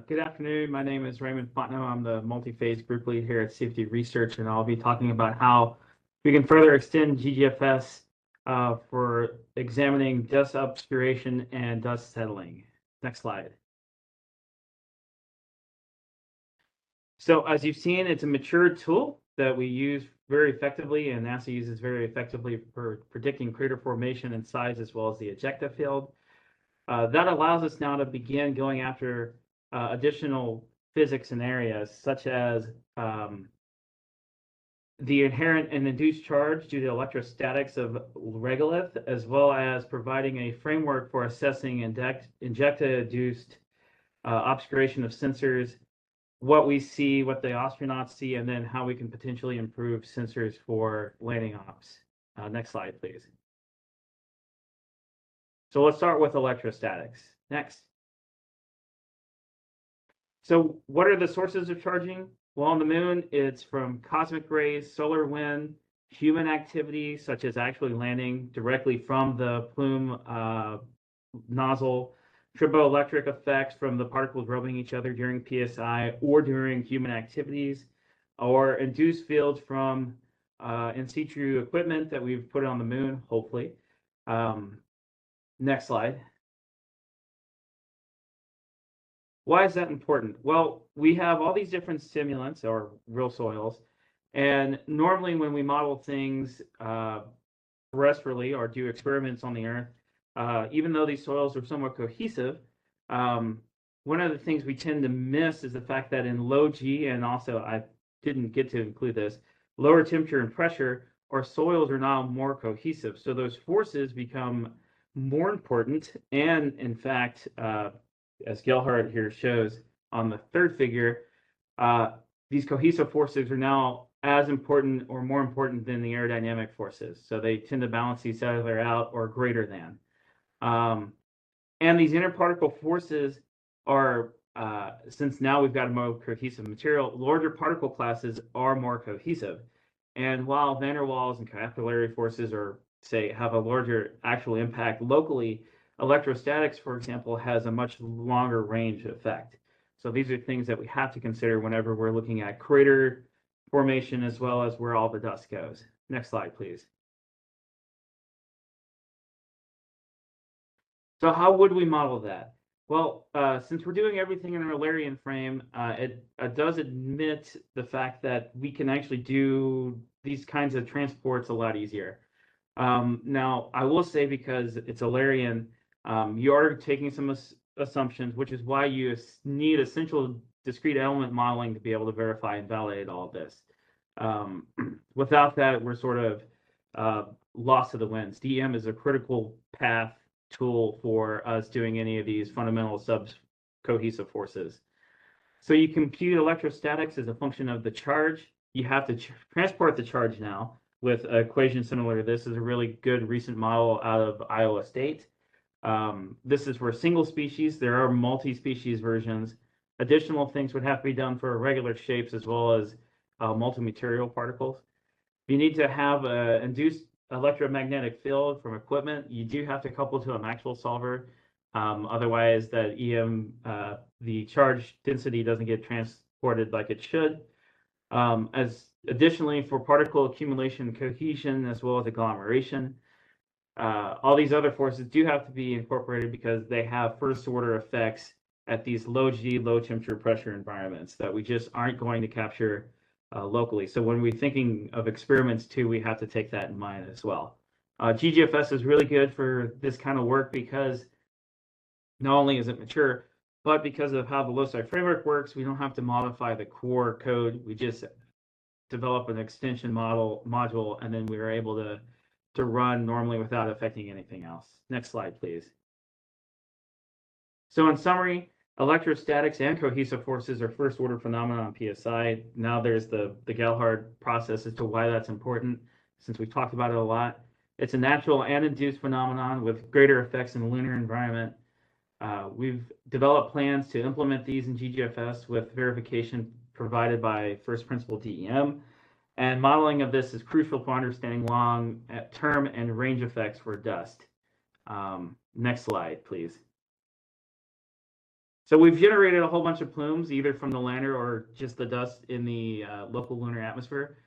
Good afternoon. My name is Raymond Fontenot. I'm the multi-phase group lead here at Safety Research, and I'll be talking about how we can further extend GGFS for examining dust obscuration and dust settling. Next slide. So as you've seen, it's a mature tool that we use very effectively, and NASA uses very effectively for predicting crater formation and size, as well as the ejecta field. That allows us now to begin going after additional physics and areas, such as the inherent and induced charge due to electrostatics of regolith, as well as providing a framework for assessing ejecta-induced obscuration of sensors, what we see, what the astronauts see, and then how we can potentially improve sensors for landing ops. Next slide, please. So let's start with electrostatics. Next. So what are the sources of charging? Well, on the moon, it's from cosmic rays, solar wind, human activity, such as actually landing directly from the plume nozzle, triboelectric effects from the particles rubbing each other during PSI or during human activities, or induced fields from in situ equipment that we've put on the moon, hopefully. Next slide. Why is that important? Well, we have all these different simulants or real soils, and normally when we model things terrestrially or do experiments on the Earth, even though these soils are somewhat cohesive, one of the things we tend to miss is the fact that in low G, and also I didn't get to include this, lower temperature and pressure, our soils are now more cohesive. So those forces become more important, and in fact, as Gale here shows on the third figure, these cohesive forces are now as important or more important than the aerodynamic forces. So they tend to balance each other out or greater than. And these interparticle forces are, since now we've got a more cohesive material, larger particle classes are more cohesive. And while van der Waals and capillary forces are, say, have a larger actual impact locally, electrostatics, for example, has a much longer range effect. So these are things that we have to consider whenever we're looking at crater formation as well as where all the dust goes. Next slide, please. So how would we model that? Well, since we're doing everything in an Eulerian frame, it does admit the fact that we can actually do these kinds of transports a lot easier. Now, I will say, because it's Eulerian, you are taking some assumptions, which is why you need essential discrete element modeling to be able to verify and validate all of this. Without that, we're sort of lost to the winds. DM is a critical path tool for us doing any of these fundamental sub-cohesive forces. So you compute electrostatics as a function of the charge. You have to transport the charge now with an equation similar to this. This is a really good recent model out of Iowa State. This is for single species. There are multi-species versions. Additional things would have to be done for irregular shapes as well as multi-material particles. You need to have an induced electromagnetic field from equipment. You do have to couple to a Maxwell solver. Otherwise, that EM, the charge density doesn't get transported like it should. As additionally, for particle accumulation and cohesion, as well as agglomeration, all these other forces do have to be incorporated because they have first order effects at these low G, low temperature pressure environments that we just aren't going to capture locally. So when we're thinking of experiments too, we have to take that in mind as well. GGFS is really good for this kind of work because not only is it mature, but because of how the Loci framework works, we don't have to modify the core code. We just develop an extension module, and then we are able to run normally without affecting anything else. Next slide, please. So in summary, electrostatics and cohesive forces are first order phenomena on PSI. Now there's the Gale process as to why that's important, since we've talked about it a lot. It's a natural and induced phenomenon with greater effects in the lunar environment. We've developed plans to implement these in GGFS with verification provided by first principle DEM. And modeling of this is crucial for understanding long-term and range effects for dust. Next slide, please. So we've generated a whole bunch of plumes, either from the lander or just the dust in the local lunar atmosphere.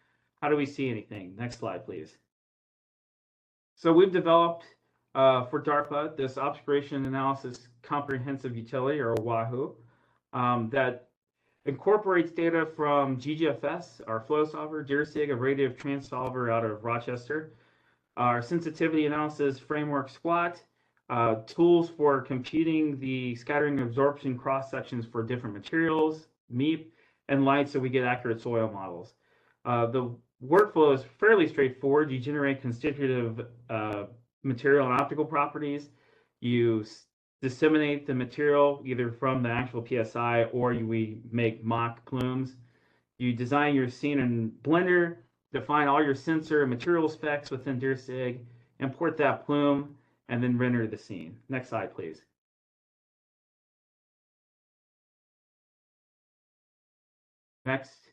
How do we see anything? Next slide, please. So we've developed for DARPA this Obscuration Analysis Comprehensive Utility, or WAHU, that incorporates data from GGFS, our flow solver, DIRSIG, a radiative transolver out of Rochester, our sensitivity analysis framework SQUAT, tools for computing the scattering absorption cross sections for different materials, MEP, and light, so we get accurate soil models. The workflow is fairly straightforward. You generate constitutive material and optical properties. You disseminate the material either from the actual PSI or we make mock plumes. You design your scene in Blender, define all your sensor and material specs within DIRSIG, import that plume, and then render the scene. Next slide, please. Next.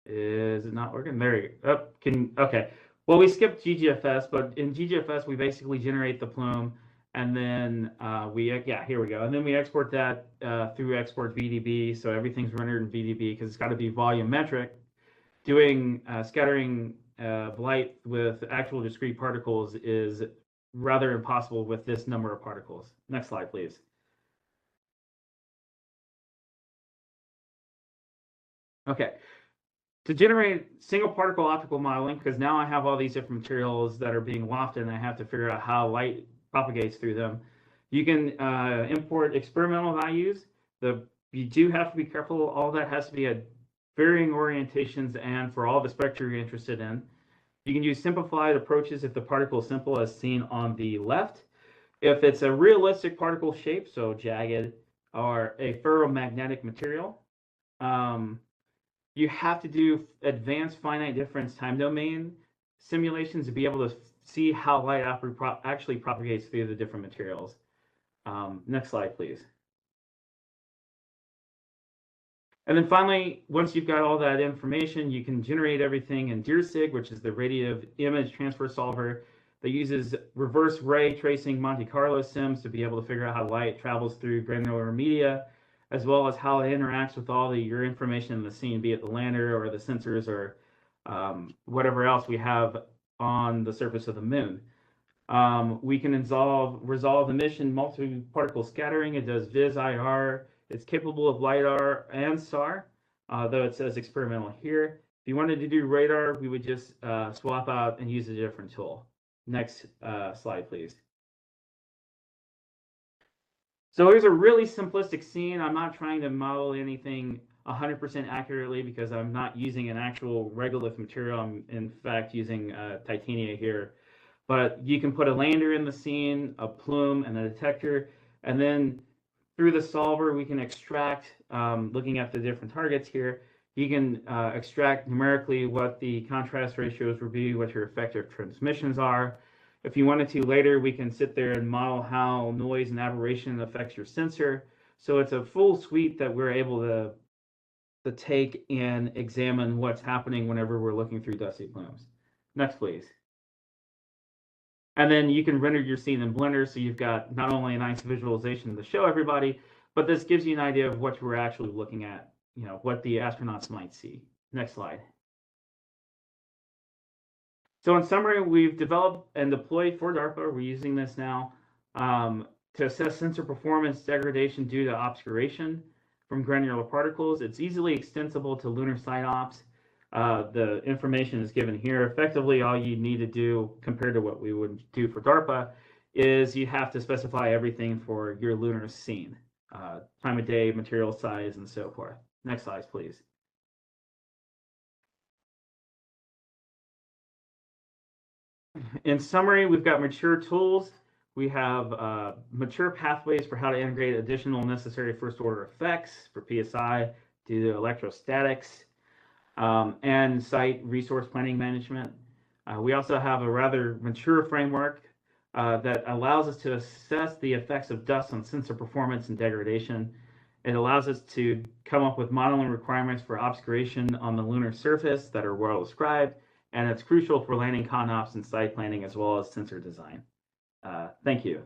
Is it not working? There you go. Oh, okay. Well, we skipped GGFS, but in GGFS, we basically generate the plume, and then here we go. And then we export that through export VDB, so everything's rendered in VDB because it's got to be volumetric. Doing scattering light with actual discrete particles is rather impossible with this number of particles. Next slide, please. Okay. To generate single particle optical modeling, because now I have all these different materials that are being lofted and I have to figure out how light propagates through them, you can import experimental values. You do have to be careful. All that has to be at varying orientations and for all the spectra you're interested in. You can use simplified approaches if the particle is simple, as seen on the left. If it's a realistic particle shape, so jagged, or a ferromagnetic material, you have to do advanced finite difference time domain simulations to be able to see how light actually propagates through the different materials. Next slide, please. And then finally, once you've got all that information, you can generate everything in DIRSIG, which is the radiative image transfer solver that uses reverse ray tracing Monte Carlo sims to be able to figure out how light travels through granular media, as well as how it interacts with all your information in the scene, be it the lander or the sensors or whatever else we have on the surface of the moon. We can resolve emission multi-particle scattering. It does Vis-IR. It's capable of LiDAR and SAR, though it says experimental here. If you wanted to do radar, we would just swap out and use a different tool. Next slide, please. So here's a really simplistic scene. I'm not trying to model anything 100% accurately because I'm not using an actual regolith material. I'm, in fact, using titania here. But you can put a lander in the scene, a plume, and a detector, and then through the solver, we can extract, looking at the different targets here, you can extract numerically what the contrast ratios will be, what your effective transmissions are. If you wanted to later, we can sit there and model how noise and aberration affects your sensor. So it's a full suite that we're able to take and examine what's happening whenever we're looking through dusty plumes. Next, please. And then you can render your scene in Blender, so you've got not only a nice visualization to show everybody, but this gives you an idea of what we're actually looking at, what the astronauts might see. Next slide. So in summary, we've developed and deployed for DARPA, we're using this now, to assess sensor performance degradation due to obscuration from granular particles. It's easily extensible to lunar site ops. The information is given here. Effectively, all you need to do compared to what we would do for DARPA is you have to specify everything for your lunar scene, time of day, material size, and so forth. Next slide, please. In summary, we've got mature tools. We have mature pathways for how to integrate additional necessary first-order effects for PSI due to electrostatics. And site resource planning management. We also have a rather mature framework that allows us to assess the effects of dust on sensor performance and degradation. It allows us to come up with modeling requirements for obscuration on the lunar surface that are well described, and it's crucial for landing ConOps and site planning as well as sensor design. Thank you.